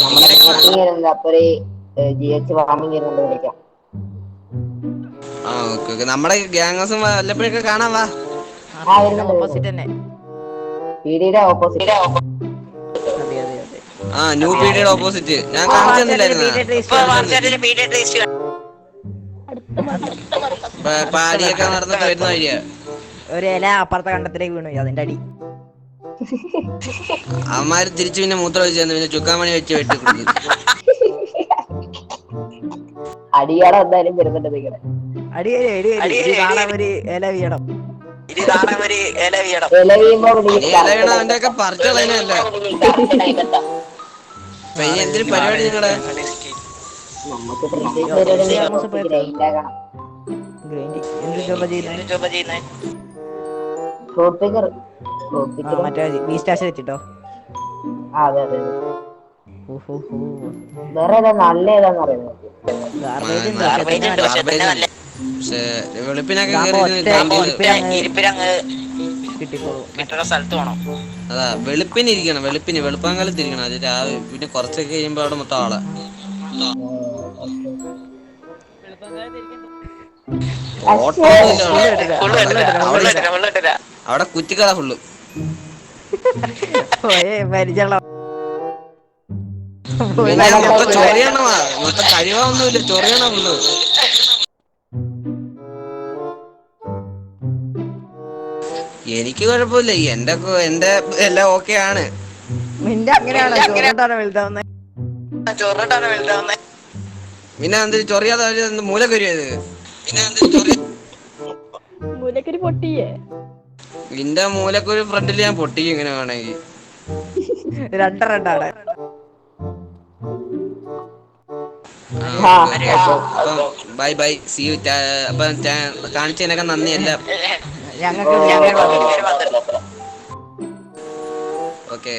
നമ്മുടെ മീറ്റിംഗ് വരുന്നത് അപ്പൊ ഒരു GH വാമിങ് വരുന്നുണ്ട് വിളിക്കാം. ആ ഓക്കെ ഓക്കെ. നമ്മുടെ ഗ്യാങ് ഹൗസും വല്ലപ്പോഴൊക്കെ കാണാൻ വാ. ഓപ്പോസിറ്റ് തന്നെ. പീഡിയുടെ ഓപ്പോസിറ്റ്. അതെ അതെ അതെ. ആ ന്യൂ പീഡിയുടെ ഓപ്പോസിറ്റ്. ഞാൻ കാണിച്ചു തന്നില്ലായിരുന്നാ? പാടിയൊക്കെ നടന്നിട്ട് വരുന്ന വഴിയാ. ഒരു ഇല അപ്പുറത്തെ കണ്ടത്തിലേക്ക് വീണു, അതിന്റെ അടി. അവന്മാര് തിരിച്ചു പിന്നെ മൂത്രം വെച്ച് തന്നു. പിന്നെ ചുക്കാമണി വെച്ച് വെട്ടി കൊടുത്തു. അടിയാടെ എന്തായാലും വരുന്നുണ്ട് നിങ്ങളെ. ഒരു ഇല വീണം. ഇല വീഴുമ്പോ അവന്റെയൊക്കെ പറിച്ചളയനല്ല. എന്തൊരു പരിപാടി നിങ്ങളെ? നമുക്ക് പ്രത്യേകിച്ച് പരിപാടി ഗ്രൈൻഡ് ആകണം. Fruit picker. മറ്റേ ബീസ്റ്റാഷ് വെച്ചിട്ടോ? അതെ അതെ. വേറെ ഏതാ നല്ല ഏതാന്ന് അറിയുന്നത്? വെളുപ്പിനൊക്കെ അതാ വെളുപ്പിന് ഇരിക്കണം. വെളുപ്പാങ്കാലത്ത് ഇരിക്കണം. അത് രാവിലെ പിന്നെ കുറച്ചൊക്കെ കഴിയുമ്പോ അവിടെ മൊത്തം ആളാ. അവിടെ കുറ്റിക്കട ഫുള്ള്. പിന്നെ മൊത്തം ചൊറിയണമാ. മൊത്തം കഴിവൊന്നുമില്ല, ചൊറിയണ ഫുള്ള്. എനിക്ക് കുഴപ്പമില്ല. എന്റെ എല്ലാം ഓക്കെ ആണ്. നിന്റെ അങ്ങനെയാണോ? ചോറിട്ടാണ് വലുതാവുന്നേ. പിന്നെ എന്ത് ചൊറിയാതെ മൂലക്കരുത്. മൂലക്കരി പൊട്ടിയേ? നിന്റെ മൂലക്കൊരു ഫ്രണ്ടില് ഞാൻ പൊട്ടിക്കും ഇങ്ങനെ വേണമെങ്കിൽ. രണ്ടാണ്. Bye bye, see you. അപ്പൊ കാണിച്ചതിനൊക്കെ നന്ദി എല്ലാം. ഞങ്ങൾക്ക് ഓക്കെ.